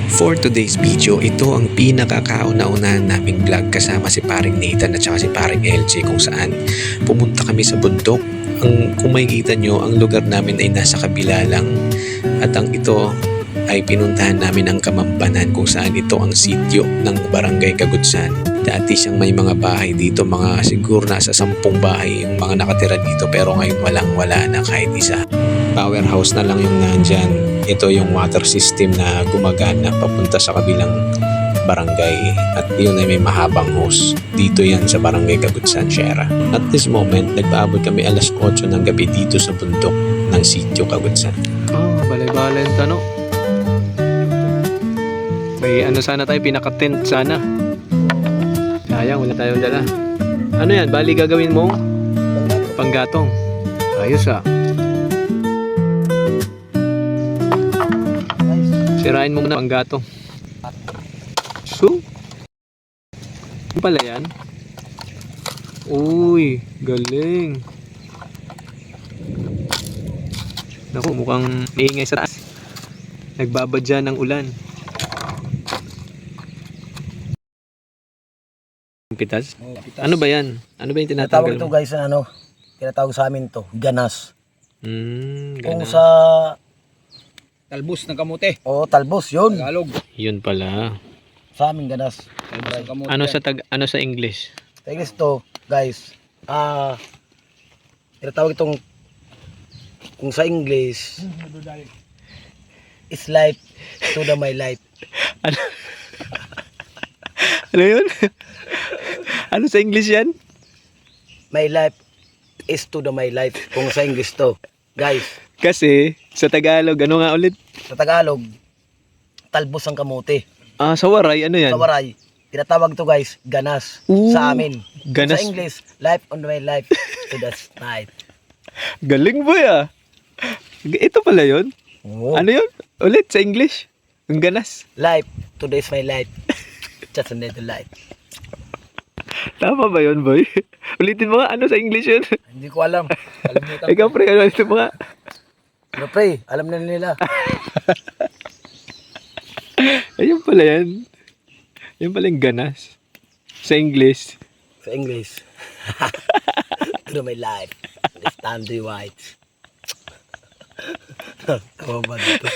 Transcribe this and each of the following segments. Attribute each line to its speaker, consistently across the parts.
Speaker 1: For today's video, ito ang pinakakauna-unahan naming vlog kasama si paring Nathan at saka si paring LJ kung saan pumunta kami sa bundok. Kung makikita nyo, ang lugar namin ay nasa kabila lang at ang ito ay pinuntahan namin ang Kamampanan kung saan ito ang sityo ng Barangay Kagudsan. Dati siyang may mga bahay dito, mga siguro nasa 10 bahay yung mga nakatira dito pero ngayon wala na kahit isa. Powerhouse na lang yung nandyan. Ito yung water system na gumagana papunta sa kabilang barangay at yun ay may mahabang hose. Dito yan sa Barangay Kagudsan, Sierra. At this moment, nagpaabot kami alas 8 ng gabi dito sa bundok ng sityo Kagudsan.
Speaker 2: Balay-balay yung tanong. May ano sana tayo, pinaka-tent sana. Sayang, wala tayong dala. Ano yan, bali gagawin mo? Panggatong. Ayos ah. Sirain mo muna ang gatong. So, ano pala yan? Uy, galing. Naku, mukhang maingay sa taas. Nagbabadya ng ulan. Pitas? Ano ba yan? Ano ba yung tinatanggal
Speaker 3: Tinatawag ito
Speaker 2: mo?
Speaker 3: guys na ano, tinatawag sa amin to, ganas. Kung
Speaker 2: Ganas.
Speaker 3: sa
Speaker 4: Talbos ng kamote.
Speaker 3: talbos yun,
Speaker 4: Tagalog.
Speaker 2: Yun pala.
Speaker 3: sa amin ganas.
Speaker 4: Talbos ng kamote.
Speaker 2: Ano sa English?
Speaker 3: Tigis to guys, tinatawag itong, kung sa English, it's life to the my life.
Speaker 2: Ano? Ano yun? Ano sa English yan?
Speaker 3: My life is to the my life. Kung sa English to, guys,
Speaker 2: Kasi sa Tagalog, ano nga ulit?
Speaker 3: sa Tagalog, talbos ang kamote.
Speaker 2: Sa Waray, ano yan?
Speaker 3: Sa Waray, tinatawag to guys, ganas.
Speaker 2: Ooh,
Speaker 3: Sa amin.
Speaker 2: ganas.
Speaker 3: Sa English, life on my life to the night.
Speaker 2: Galing boy ah. Ito pala yun?
Speaker 3: Oh.
Speaker 2: Ano yun? Ulit sa English? Ang ganas.
Speaker 3: Life, today's my life. Just another life.
Speaker 2: Tama ba yun boy? Ulitin mo nga, ano sa English yun?
Speaker 3: Hindi ko alam.
Speaker 2: Ikaw pre, ulitin mo nga.
Speaker 3: Pero pre, alam na nila.
Speaker 2: Ayun pala yan. Yan pala yung ganas. Sa English.
Speaker 3: Sa English. To my life. Stand the white. Tawa ba dito?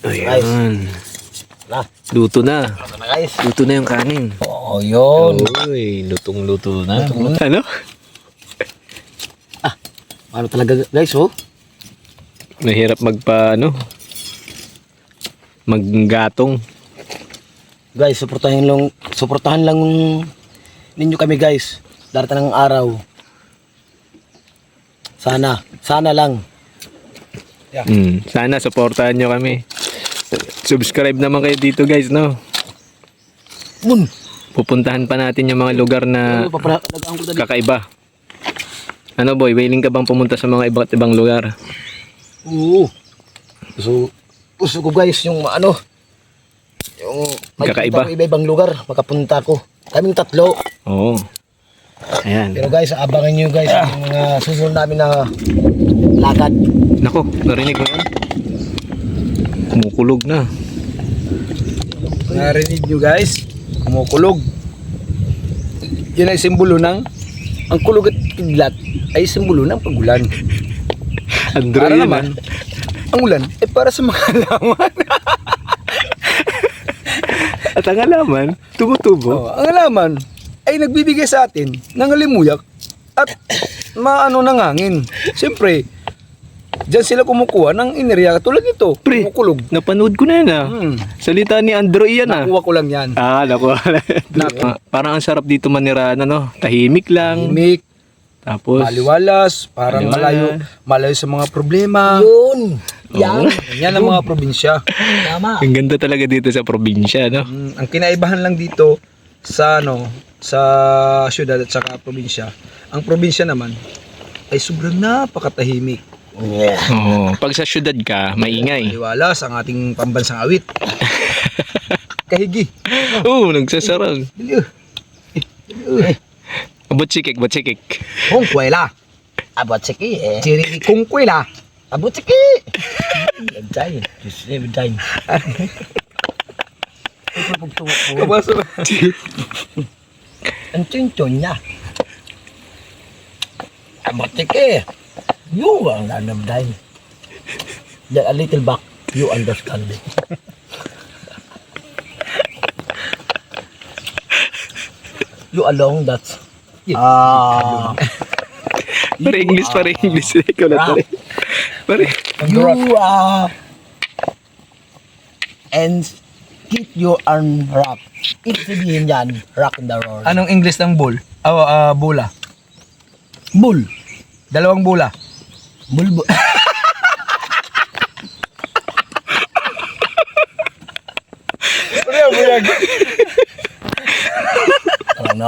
Speaker 2: Ayan.
Speaker 3: Na,
Speaker 2: Luto na.
Speaker 3: ito na guys.
Speaker 2: Luto na yung kanin.
Speaker 3: Oo, yun.
Speaker 2: Uy, lutong-luto na. Ano?
Speaker 3: Ano talaga guys, oh?
Speaker 2: Mahirap maggatong.
Speaker 3: Guys, suportahan lang ninyo kami guys. Darating ng araw. Sana lang.
Speaker 2: Sana supportahan nyo kami. Subscribe naman kayo dito guys, no? Pupuntahan pa natin yung mga lugar na kakaiba. Ano boy, willing ka bang pumunta sa mga iba't ibang lugar?
Speaker 3: Oo. Gusto ko guys yung yung
Speaker 2: Kakaiba.
Speaker 3: iba-ibang lugar, makapunta ko. Kaming 3.
Speaker 2: Oo. Ayan.
Speaker 3: Pero guys, abangan nyo guys yung mga susunod namin na lakad.
Speaker 2: Nako, narinig mo yan? Kumukulog na.
Speaker 4: Narinig nyo guys. Kumukulog. Yun ay simbolo ng ang kulog at kidlat ay simbolo ng pagulan.
Speaker 2: Andro
Speaker 4: Para
Speaker 2: yun
Speaker 4: naman, ang ulan ay para sa mga halaman.
Speaker 2: At ang halaman, tumutubo.
Speaker 4: Ang halaman ay nagbibigay sa atin ng halimuyak at ng hangin. Siyempre, diyan sila kumukuha ng enerhiya tulad nito.
Speaker 2: Pre,
Speaker 4: Kumukulog.
Speaker 2: napanood ko na yan ah. Salita ni Andro yan ah.
Speaker 4: Nakuha ko lang yan.
Speaker 2: Nakuha. Parang ang sarap dito manirahan, ano? Tahimik lang.
Speaker 4: Himik,
Speaker 2: Tapos,
Speaker 4: maliwalas, parang malayo sa mga problema.
Speaker 3: Yun! Yan!
Speaker 4: Yan ang mga probinsya.
Speaker 3: Tama!
Speaker 2: ang ganda talaga dito sa probinsya, no?
Speaker 4: Ang kinaibahan lang dito sa sa syudad at saka probinsya. Ang probinsya naman ay sobrang napakatahimik.
Speaker 3: Yeah.
Speaker 2: Oo. Pag sa syudad ka, maingay.
Speaker 4: Maliwalas ang ating pambansang awit. Kahigi.
Speaker 2: Oo, nagsasarang.
Speaker 4: Eh,
Speaker 2: Butsikik.
Speaker 4: Kung kwela.
Speaker 3: Abot siki eh.
Speaker 4: Chiri kung kwela.
Speaker 3: Abot siki! Bedtime. Just say bedtime.
Speaker 4: Kapasa ba?
Speaker 3: Ang chinchon niya. Amatik eh. You ang nanamday. Just a little back, you understand it. You alone, that's...
Speaker 2: Pare English. Ikaw na pare. Pare.
Speaker 3: you and keep your arm rock. Ibig sabihin yan, rock and the roll.
Speaker 4: Anong English ng bull? Bula.
Speaker 3: Bull.
Speaker 4: Dalawang bula.
Speaker 3: Bulbul. Ano,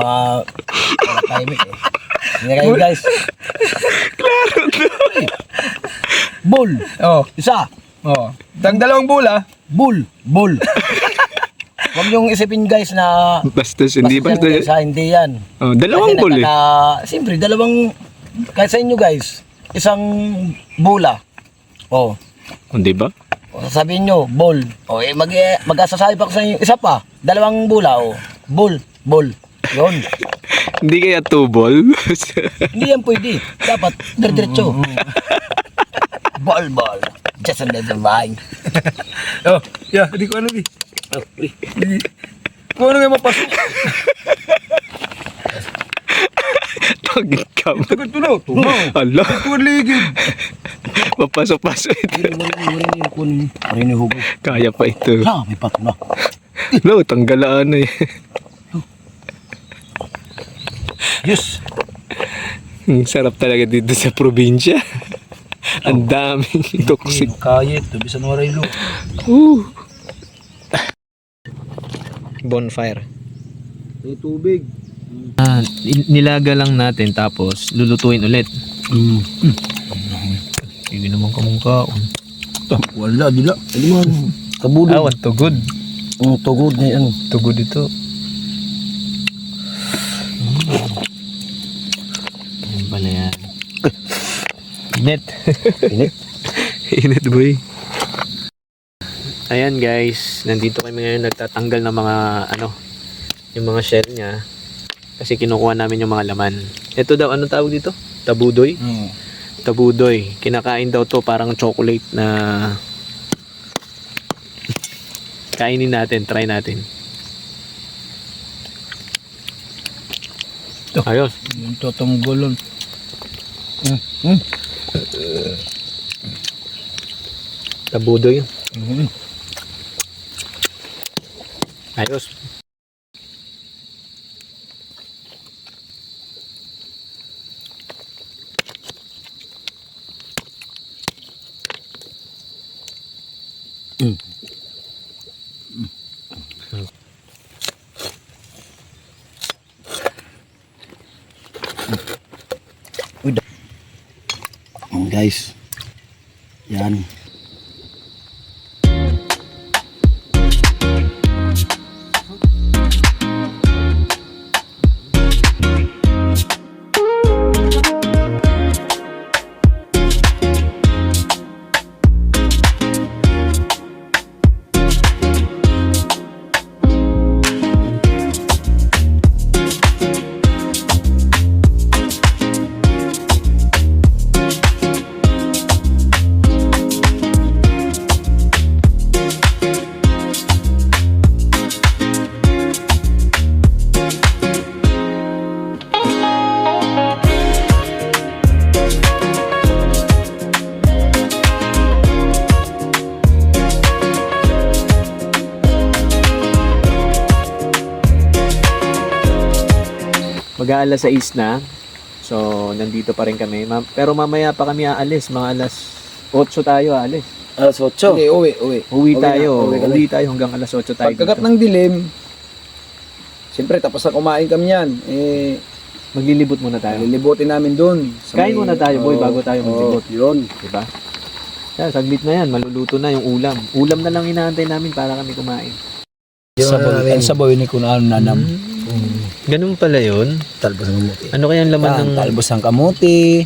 Speaker 3: tahimik eh. Hindi kayo guys.
Speaker 2: Klaro to.
Speaker 3: Bull.
Speaker 4: Oh.
Speaker 3: Isa.
Speaker 4: Oh. Tang dalawang bula.
Speaker 3: Bull. Bull. Huwag niyong isipin guys na
Speaker 2: Bastos, hindi
Speaker 3: basta yan,
Speaker 2: bastos.
Speaker 3: guys, hindi yan.
Speaker 2: Oh, dalawang bull eh.
Speaker 3: Siyempre, dalawang, kahit sa inyo guys, isang bula. Oh.
Speaker 2: Hindi ba?
Speaker 3: O, sasabihin nyo, ball. O, mag-asasabi pa ko sa inyo, isa pa, dalawang bula. O, bull. Yun.
Speaker 2: Hindi kaya two ball?
Speaker 3: Hindi yan pwede. Dapat, diretso. Ball. Just another line.
Speaker 4: Oh, yeah, hindi ko ano di. Kung ano nga mapasok.
Speaker 2: Pagit ka mo.
Speaker 4: Sagot ko na.
Speaker 2: Ala,
Speaker 4: Ito ang ligid.
Speaker 2: papasok-pasok.
Speaker 3: Marini hugo.
Speaker 2: Kaya pa ito.
Speaker 3: Ha, may pato na.
Speaker 2: No, tanggalaan na eh.
Speaker 3: Yes.
Speaker 2: Ang sarap talaga dito sa probinsya. Ang daming toxic.
Speaker 3: Kaya ito, bisan waray lo.
Speaker 2: Bonfire.
Speaker 4: May tubig.
Speaker 2: Nilaga lang natin tapos lulutuin ulit. Hindi naman kamungkaon.
Speaker 3: Wala, dila. Hindi man. Kabulog.
Speaker 2: Awan, tugod.
Speaker 3: Ang tugod na yan.
Speaker 2: Tugod ito. Yan pala yan. Init.
Speaker 3: Init.
Speaker 2: Init boy. Ayan guys, nandito kami ngayon nagtatanggal ng mga yung mga shell niya. Kasi kinukuha namin yung mga laman. Ito daw, anong tawag dito? Tabudoy? Tabudoy. Kinakain daw to parang chocolate na kainin natin, try natin. Ayos.
Speaker 3: Yung totonggolon.
Speaker 2: Tabudoy. Ayos.
Speaker 3: Guys. Yan.
Speaker 2: Mag-aalas 6 na. So, nandito pa rin kami. Pero mamaya pa kami aalis. Mga alas 8 tayo aalis.
Speaker 3: Alas 8.
Speaker 4: Hindi, uwi.
Speaker 2: Uwi tayo.
Speaker 4: Uwi kami.
Speaker 2: Uwi tayo hanggang alas 8 tayo
Speaker 4: Pagkagat
Speaker 2: dito.
Speaker 4: ng dilim, siyempre tapos na kumain kami yan.
Speaker 2: Maglilibot muna tayo.
Speaker 4: Lilibutin namin doon.
Speaker 2: Kain muna tayo, boy, bago tayo maglibot.
Speaker 4: Yun.
Speaker 2: Diba? Yan, saglit na yan. Maluluto na yung ulam. Ulam na lang inaantay namin para kami kumain.
Speaker 4: Saboy ni Kunaan nanam.
Speaker 2: Ganun pala yun.
Speaker 3: Talbos ng kamuti.
Speaker 2: Ano kaya ang laman ng...
Speaker 4: Talbos ng kamuti.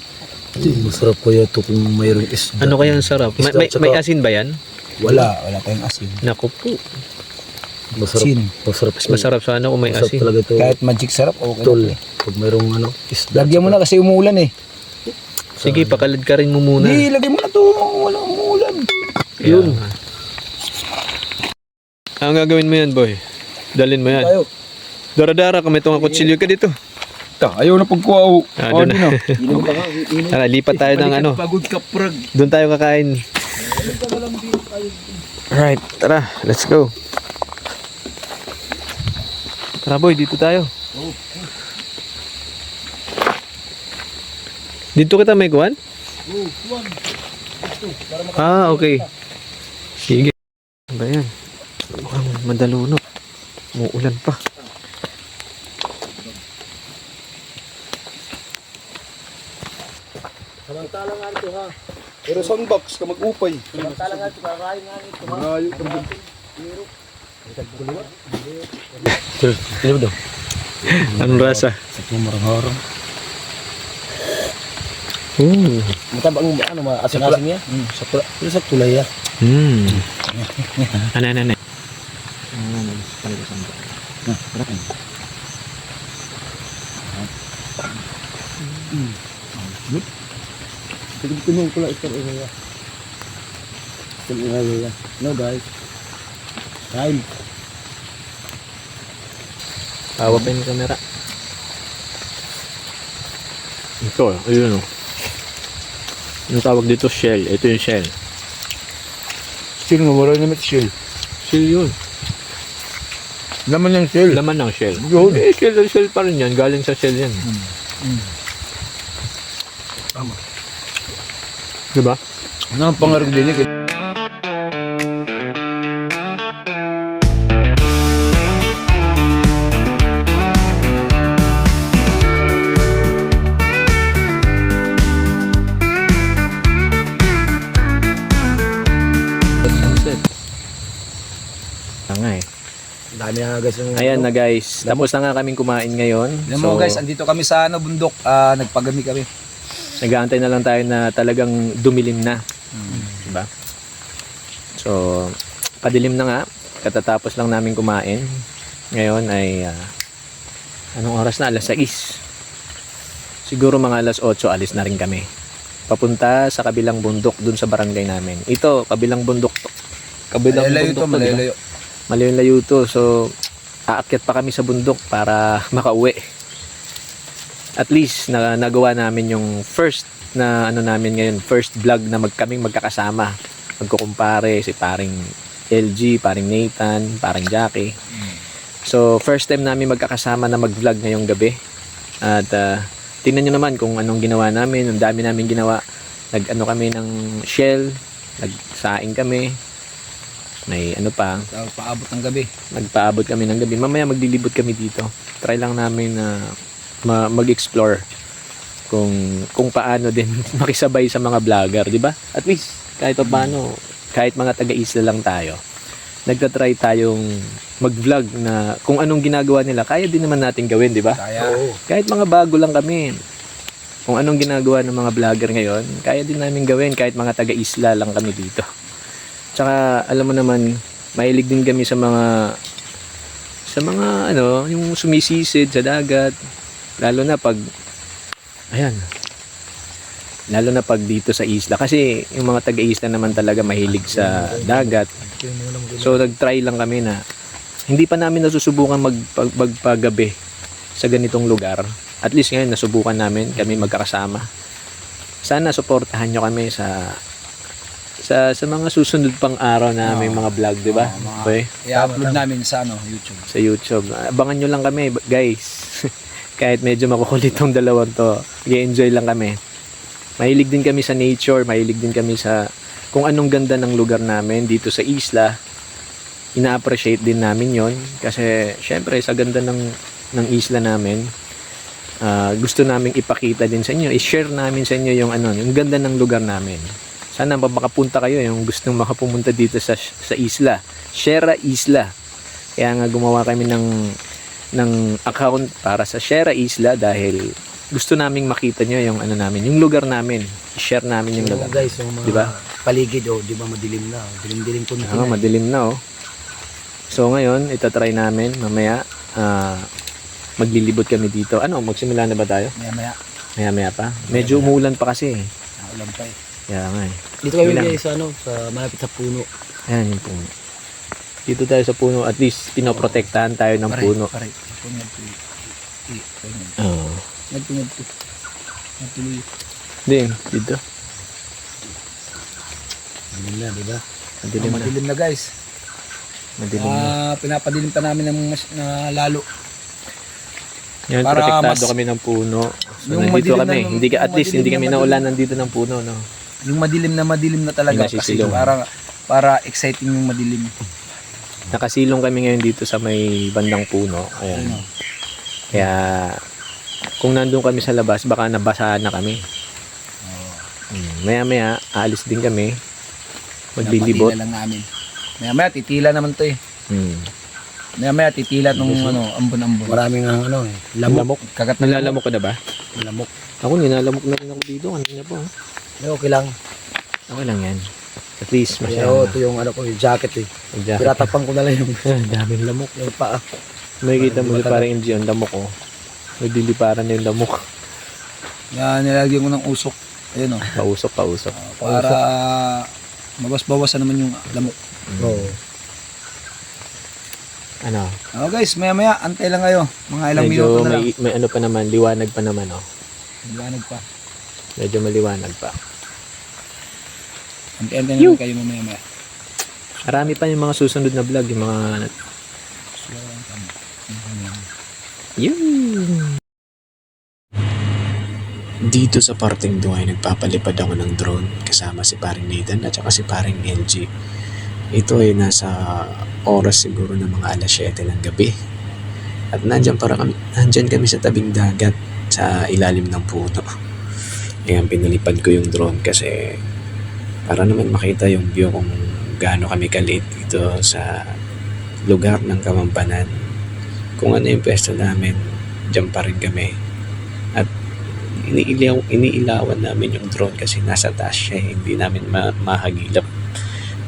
Speaker 3: Masarap ko ito kung mayroong isda.
Speaker 2: Ano kaya ang sarap? May asin ba yan?
Speaker 4: Wala tayong asin.
Speaker 2: Naku po.
Speaker 3: Masarap.
Speaker 4: Asin.
Speaker 3: Masarap.
Speaker 2: Mas masarap sa ano kung may
Speaker 3: Masarap
Speaker 2: asin.
Speaker 3: talaga ito.
Speaker 4: Kahit magic sarap, okay
Speaker 3: Tol.
Speaker 4: na.
Speaker 3: Pag mayroong ano, isda.
Speaker 4: Lagyan mo na kasi umuulan eh.
Speaker 2: Sige, pakalad ka rin mo muna.
Speaker 4: Hindi, lagyan mo na to. Walang umuulan.
Speaker 2: Yun. Ang gagawin mo yan, boy? Dalin mo yan.
Speaker 4: Tayo.
Speaker 2: Dara-dara kami itong kutsilyo ka dito.
Speaker 4: Ayaw na pagkuha.
Speaker 2: Ah, doon na. Tara, lipat tayo ng ano.
Speaker 4: Pagod ka, prag.
Speaker 2: Doon tayo kakain. Alright, tara, let's go. Tara boy, dito tayo. Dito kita may kuhan? Ah, okay. Sige. Ano ba yan? Mukhang madalunok. Muulan pa.
Speaker 3: Samantalang nga ito ha.
Speaker 4: Pero sandbox ka mag-upay.
Speaker 3: Samantalang nga ito, kakain nga ito ha.
Speaker 4: Malayo ka mag-
Speaker 3: Ano daw?
Speaker 2: Anong rasa?
Speaker 3: Sa kumarang-harang. Matabang ano, maasin-asin niya? Sa pula. Pero sa tulay ya.
Speaker 2: Ano.
Speaker 3: Tingnan ko lang ito area. Ito area. No guys. Time.
Speaker 2: Tawa pa yung camera. Ito, ayun o. Yung tawag dito shell. Ito yung shell.
Speaker 4: Still nga, wala naman shell.
Speaker 2: Shell yun.
Speaker 4: Laman yung shell.
Speaker 2: Laman ng shell.
Speaker 4: Yun.
Speaker 2: Shell pa rin yan. Galing sa shell yan.
Speaker 4: Tama.
Speaker 2: Diba?
Speaker 4: Ano ang pangarap din eh.
Speaker 2: Tanga eh.
Speaker 3: Dami na guys yung...
Speaker 2: Ayan na guys. Tapos na nga kaming kumain ngayon.
Speaker 4: Alam mo guys, andito kami sa bundok. Nagpagami kami.
Speaker 2: Nag-aantay na lang tayo na talagang dumilim na. Diba? So, padilim na nga. Katatapos lang namin kumain. Ngayon ay anong oras na? Alas 6. Siguro mga alas 8 alis na rin kami. Papunta sa kabilang bundok dun sa barangay namin. Ito, kabilang bundok to. Kabilang
Speaker 4: Malayo
Speaker 2: bundok
Speaker 4: to,
Speaker 2: to, diba?
Speaker 4: malayo.
Speaker 2: Malayo to. So, aakyat pa kami sa bundok para makauwi. At least nagawa namin yung first na ano namin ngayon, first vlog na kaming magkakasama. Magkukumpare si paring LG, paring Nathan, paring Jackie. So first time namin magkakasama na mag-vlog ngayong gabi. At tingnan nyo naman kung anong ginawa namin. Ang dami namin ginawa. Nag-ano kami ng shell, nagsaing kami. May ano pa,
Speaker 4: Paabot ng gabi.
Speaker 2: nagpaabot kami ng gabi. Mamaya maglilibot kami dito. Try lang namin na mag-explore kung paano din makisabay sa mga vlogger, di ba? At least kahit paano, kahit mga taga-isla lang tayo, nagtatry tayong mag-vlog na kung anong ginagawa nila, kaya din naman natin gawin, di ba?
Speaker 4: Kaya.
Speaker 2: Kahit mga bago lang kami, kung anong ginagawa ng mga vlogger ngayon, kaya din namin gawin kahit mga taga-isla lang kami dito. Tsaka alam mo naman, mahilig din kami sa mga ano, yung sumisisid sa dagat. Lalo na pag dito sa isla. Kasi yung mga taga-isla naman talaga mahilig sa dagat. So nag-try lang kami na hindi pa namin nasusubukan magpagabi sa ganitong lugar. At least ngayon nasubukan namin, kami magkakasama. Sana suportahan nyo kami sa mga susunod pang araw na may mga vlog, di ba? Okay?
Speaker 4: I-upload namin sa YouTube.
Speaker 2: Sa YouTube. Abangan nyo lang kami, guys. Kahit medyo makukulit tong dalawang to, i-enjoy lang kami. Mahilig din kami sa nature, mahilig din kami sa kung anong ganda ng lugar namin dito sa isla. Ina-appreciate din namin yon kasi syempre sa ganda ng isla namin, gusto naming ipakita din sa inyo, i-share namin sa inyo yung ganda ng lugar namin. Sana makapunta kayo yung gustong makapumunta dito sa isla, Sierra Isla. Kaya nga gumawa kami ng account para sa Sierra Isla dahil gusto naming makita nyo yung yung lugar namin. I-share namin yung lugar.
Speaker 3: Guys, yung mga
Speaker 2: Diba?
Speaker 3: paligid, di ba madilim na. Dilim-dilim po na.
Speaker 2: Madilim na oh. So ngayon, itatry namin mamaya. Maglilibot kami dito. Ano, magsimula na ba tayo?
Speaker 3: Maya-maya.
Speaker 2: Maya-maya pa. Medyo umuulan pa kasi.
Speaker 3: Ulam pa eh.
Speaker 2: Kaya nga eh.
Speaker 3: Dito kami
Speaker 2: Ulam.
Speaker 3: guys sa sa malapit sa puno.
Speaker 2: Ayan yung puno. Dito tayo sa puno. At least pinoprotektahan tayo ng puno.
Speaker 3: Pare.
Speaker 2: Oo.
Speaker 3: Nagtuloy.
Speaker 2: Hindi, dito.
Speaker 3: Madilim na, di ba?
Speaker 2: Madilim na.
Speaker 3: Madilim na guys.
Speaker 2: Madilim na.
Speaker 3: Pinapadilim pa namin ng na lalo.
Speaker 2: Yan,
Speaker 3: para
Speaker 2: protektado
Speaker 3: mas-
Speaker 2: kami ng puno. So,
Speaker 3: Yung
Speaker 2: nandito
Speaker 3: madilim
Speaker 2: kami.
Speaker 3: na-
Speaker 2: Hindi ka, at
Speaker 3: yung
Speaker 2: least hindi
Speaker 3: madilim
Speaker 2: kami
Speaker 3: na
Speaker 2: naulan nandito ng puno, no?
Speaker 3: Yung madilim na talaga
Speaker 2: Yung
Speaker 3: kasi
Speaker 2: nasisilong.
Speaker 3: para exciting yung madilim.
Speaker 2: Nakasilong kami ngayon dito sa may bandang puno. Ayan.
Speaker 3: Ayun.
Speaker 2: Kaya, kung nandun kami sa labas, baka nabasahan na kami. Maya-maya, aalis din kami. Maglilibot.
Speaker 3: Napatila lang namin. Maya titila naman to eh.
Speaker 2: Hmm.
Speaker 3: Maya titila nung ambon-ambon. Maraming
Speaker 2: Lamok.
Speaker 3: Kagat
Speaker 2: Nalalamok ka na ba?
Speaker 3: lamok.
Speaker 2: Ako, nilalamok na rin ako dito. Kanina po.
Speaker 3: Okay lang.
Speaker 2: Okay lang yan. At least,
Speaker 3: Pero
Speaker 2: masyado.
Speaker 3: ito yung ko, yung jacket eh.
Speaker 2: Mag-jacket.
Speaker 3: Pinatapang ko na lang yung
Speaker 2: Daming lamok.
Speaker 3: yung paa.
Speaker 2: Makikita mo sa parang MG, ang lamok ko. Nagliliparan na yung lamok.
Speaker 3: Yan, nilagyan ko ng usok. Ayun o.
Speaker 2: Pausok.
Speaker 3: Para mabas-bawasan naman yung lamok. Oo.
Speaker 2: Ano?
Speaker 3: Guys, maya antay lang kayo. Mga ilang minuto
Speaker 2: Medyo
Speaker 3: na lang.
Speaker 2: may ano pa naman, liwanag pa naman, oh.
Speaker 3: Liwanag pa.
Speaker 2: Medyo maliwanag pa.
Speaker 3: Antay na lang kayo maya.
Speaker 2: Marami pa yung mga susunod na vlog, yung mga... Yun!
Speaker 1: Dito sa parteng to ay nagpapalipad ako ng drone kasama si paring Nathan at saka si paring LG. Ito ay nasa oras siguro ng mga alas 7 ng gabi. At nandyan kami sa tabing dagat sa ilalim ng puno. Ayan, pinalipad ko yung drone kasi para naman makita yung view kung gaano kami kaliit dito sa lugar ng Kamampanan. Kung ano yung pwesto namin, dyan pa rin kami. At iniilawan namin yung drone kasi nasa taas siya, hindi namin mahagilap.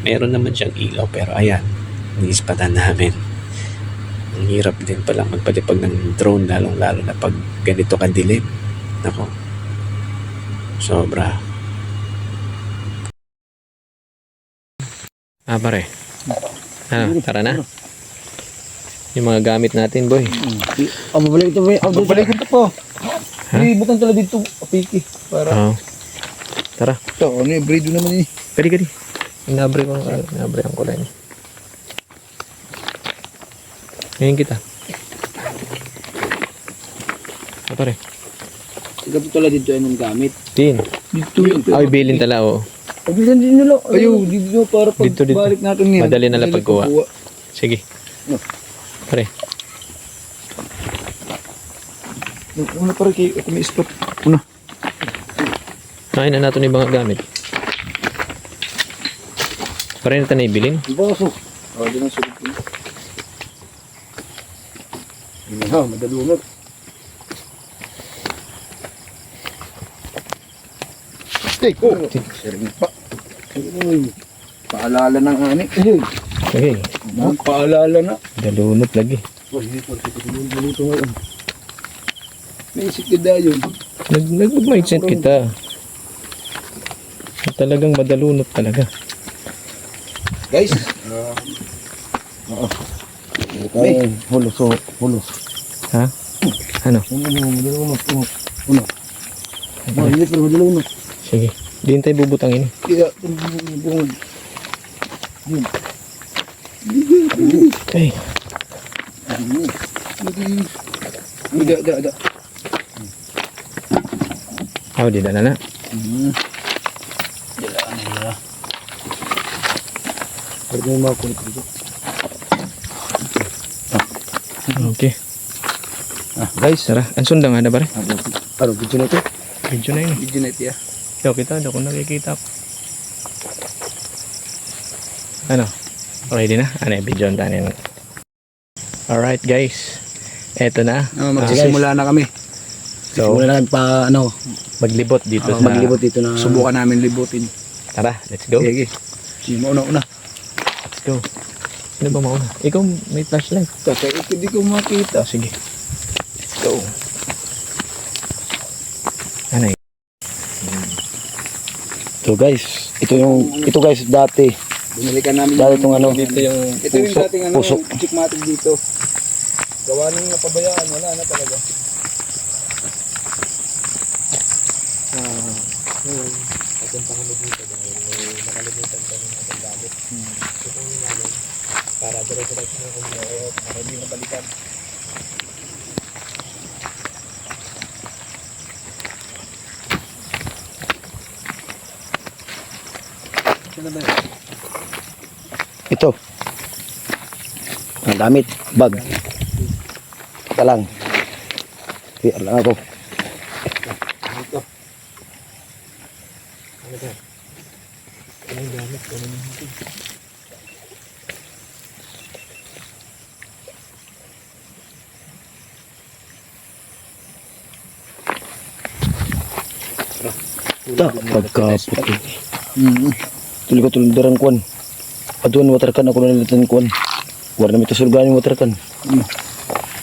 Speaker 1: Meron naman siyang ilaw pero ayan, iniispatan namin. Ang hirap din pala magpalipag ng drone lalong-lalo na pag ganito kadilim. Nako, sobra.
Speaker 2: Pare. Tara na. Yung mga gamit natin, boy.
Speaker 3: Mabalik ito. Mabalik ito po. Ibutan talaga dito. Apiki. Para.
Speaker 2: Oo. Tara.
Speaker 3: Ito, breed naman eh.
Speaker 2: Kali. Inabre ang kulay niya. Ngayon kita. Pare.
Speaker 3: Ito talaga dito ay ng gamit.
Speaker 2: Din.
Speaker 3: Dito yun.
Speaker 2: Ay, bilin tala, oh.
Speaker 3: Pabisan din nila. Ayaw, dito para pag
Speaker 2: Dito.
Speaker 3: balik natin yan.
Speaker 2: Madali na lang pagkuha. Sige.
Speaker 3: No.
Speaker 2: Pare.
Speaker 3: Una para kay ako may spot. Una.
Speaker 2: Kain na natin yung mga gamit. Pare na tayo ibilin.
Speaker 3: Baso. Di na sulit ko. Madalunod. Hey, sering pa. Paalala ng ani.
Speaker 2: Okay.
Speaker 3: Paalala na.
Speaker 2: Dalunot lagi.
Speaker 3: May isip ka yun.
Speaker 2: Nag-mindset kita. Talagang madalunot talaga.
Speaker 3: Guys. May hulos.
Speaker 2: Ha? Ano?
Speaker 3: Madalunod. Madalunod.
Speaker 2: Sige. Diyan tayo bubutangin.
Speaker 3: Kaya,
Speaker 2: Okay.
Speaker 3: Ada.
Speaker 2: Oh, di na na. Okay.
Speaker 3: Guys,
Speaker 2: Tara. Ang sundang ada pare.
Speaker 3: ano video na ito?
Speaker 2: Video na yun.
Speaker 3: Video na ito ya.
Speaker 2: Yo, kita. Ako nakikita ko. Ano? Ready na? Ano yung video tayo? Alright guys. Eto na.
Speaker 3: Magsisimula na kami.
Speaker 2: So,
Speaker 3: Simula na kami pa
Speaker 2: maglibot dito sa...
Speaker 3: maglibot dito na subukan namin libutin.
Speaker 2: Tara, let's go.
Speaker 3: Sige. Sino una.
Speaker 2: Let's go. Ano ba mauna? Ikaw may flashlight.
Speaker 4: Kasi hindi ko makita.
Speaker 2: Sige. Let's go. Ano yun?
Speaker 3: Ito guys, ito guys dati.
Speaker 4: Binalikan namin
Speaker 3: Dati itong ano,
Speaker 2: Dito yung
Speaker 4: ito yung
Speaker 3: puso,
Speaker 4: dating
Speaker 3: puso.
Speaker 4: chikmatic dito. Gawa nang napabayaan, wala na talaga.
Speaker 2: ngayon, papunta kami dito dahil may nakalimutan kami ng isang gamit. So kung namin, para dire-diretso na kung para hindi mabalikan. Saan ba yun?
Speaker 3: Ito. Ang damit, bag. Ito lang. Kaya lang ako.
Speaker 2: Ito. Ano ba? Anong gamit? Anong hindi?
Speaker 3: Ito, pagkaputi. Tuloy ko tuloy darang kuwan. Aduan waterkan ako nalitan kuwan. War na ito surgan yung waterkan.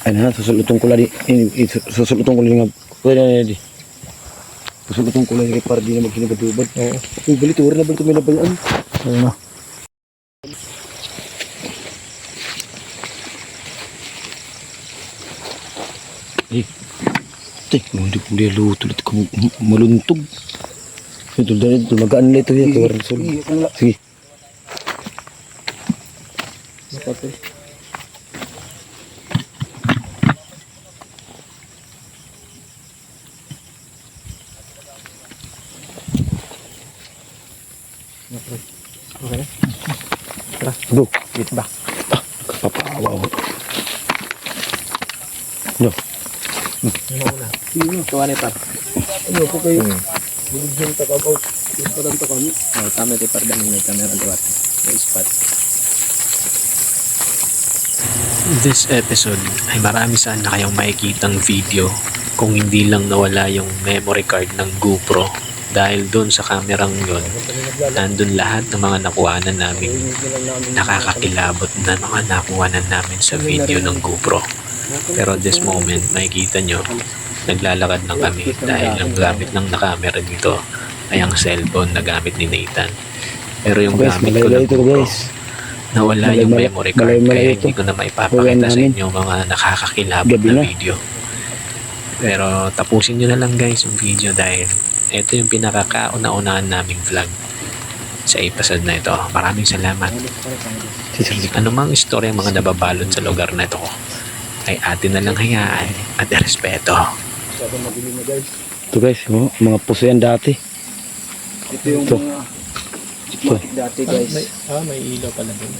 Speaker 3: Ano ha, susulutong ko lagi. Susulutong ko lagi nga. Pwede na di. Susulutong ko lagi para di na magsinagabubad. Oo. Balik, war na balik may nabayaan. Oo na. Hindi ko dia luto ulit kung maluntog. Ito dahil ito magaan nila ito yan. Kaya rin sige.
Speaker 2: Napatay. Okay na? Tara.
Speaker 3: Go.
Speaker 2: Wait ba?
Speaker 3: Kapapawaw. No.
Speaker 2: Ano una? Ikaw ano ito?
Speaker 4: Ano ko kayo? Bugyan ta ka out. Parang ta kami.
Speaker 2: Oh, tama ito para dahil may camera liwat. May spot. This episode ay marami sana kayong makikitang video kung hindi lang nawala yung memory card ng GoPro dahil doon sa kamerang yon nandun lahat ng mga nakuhanan namin nakakakilabot na mga nakuhanan namin sa video ng GoPro. Pero this moment makikita nyo naglalakad lang kami dahil ang gamit ng nakamera dito ay ang cellphone na gamit ni Nathan. Pero yung
Speaker 3: Guys,
Speaker 2: gamit ko
Speaker 3: malay
Speaker 2: ng
Speaker 3: ito
Speaker 2: GoPro
Speaker 3: guys.
Speaker 2: nawala yung
Speaker 3: Malay-
Speaker 2: memory card
Speaker 3: malay
Speaker 2: kaya
Speaker 3: ito.
Speaker 2: hindi ko na maipapakita sa
Speaker 3: namin.
Speaker 2: inyo mga nakakakilabot
Speaker 3: Gabi
Speaker 2: na
Speaker 3: na.
Speaker 2: video. Pero tapusin nyo na lang guys yung video dahil ito yung pinakakauna-unahan naming vlog sa episode na ito. Maraming salamat. Anumang istorya ang mga nababalot sa lugar na ito ay atin na lang hayaan at respeto.
Speaker 4: Masyadong madilim na guys.
Speaker 3: Ito guys, mga puso yan dati.
Speaker 4: Ito yung
Speaker 3: Ito.
Speaker 4: mga chikmatic dati guys.
Speaker 2: May ilaw pala doon.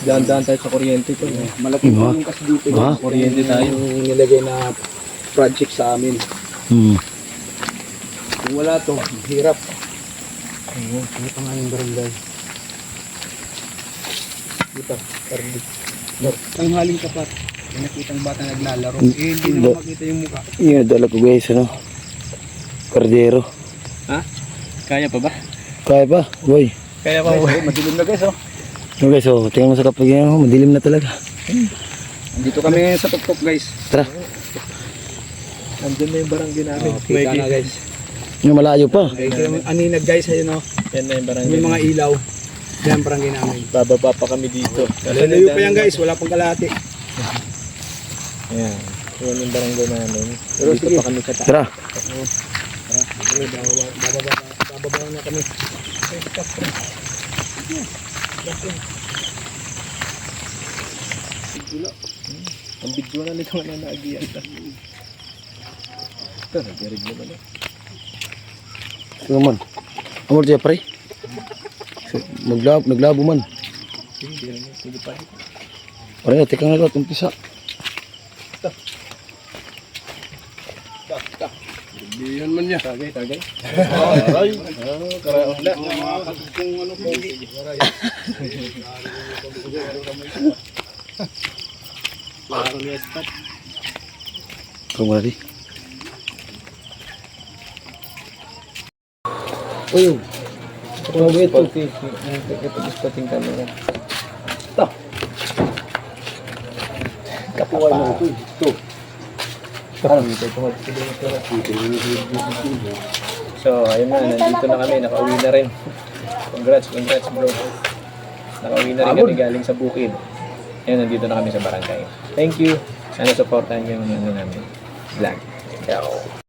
Speaker 4: Dahan-dahan tayo sa kuryente ko. Malaking
Speaker 3: Diba?
Speaker 4: tulong kasi dito.
Speaker 3: Diba?
Speaker 4: Kuryente tayo. Yung nilagay na project sa amin. Kung wala to, hirap. Ayun, ano pa nga yung barangay? Dito, parang ang haling tapat. May nakitang bata naglalaro. Eh, hindi naman makita yung mukha.
Speaker 3: Yung dala ko guys, ano? Kardero.
Speaker 2: Kaya pa ba?
Speaker 3: Kaya pa, boy.
Speaker 2: Kaya pa.
Speaker 4: Guys, madilim na guys, oh.
Speaker 3: Ito guys, tingnan mo sa kapag yan, madilim na talaga.
Speaker 4: Andito kami ngayon sa tuktok guys.
Speaker 3: Tara,
Speaker 2: Nandun na yung barangay namin.
Speaker 4: Kita na guys.
Speaker 3: yung malayo pa.
Speaker 4: Ito yung aninag guys, ayun oh.
Speaker 2: Yan na yung barangay.
Speaker 4: May mga ilaw. Yan ang barangay namin.
Speaker 2: Bababa pa kami dito.
Speaker 4: Layo pa yan guys, wala pang kalahati.
Speaker 2: Ayan. Yan yung barangay namin.
Speaker 4: Pero
Speaker 2: Dito
Speaker 4: sige.
Speaker 2: pa kami sa taas.
Speaker 3: Tara.
Speaker 4: Bababa na kami.
Speaker 2: Ang video na nito na naagiyan ta. Ito, nag-read na ba na?
Speaker 3: Ito man. Amor siya pre. Naglabo man.
Speaker 2: Hindi rin. Hindi pa.
Speaker 3: Parang teka nga lang, umpisa.
Speaker 4: Yan man niya.
Speaker 2: Tagay, tagay.
Speaker 4: Aray.
Speaker 2: Karaos na.
Speaker 4: Kung ano po.
Speaker 2: Klaro niya spot.
Speaker 3: Ikaw muna di.
Speaker 4: Uy,
Speaker 2: Spotting camera.
Speaker 3: Kapuan mo ito. Ito.
Speaker 2: So, ayun na, nandito na kami, nakauwi na rin. Congrats bro. Nakauwi na rin kami galing sa bukid. Ayun, nandito na kami sa barangay. Thank you. Sana supportan niyo yung namin vlog. Ciao.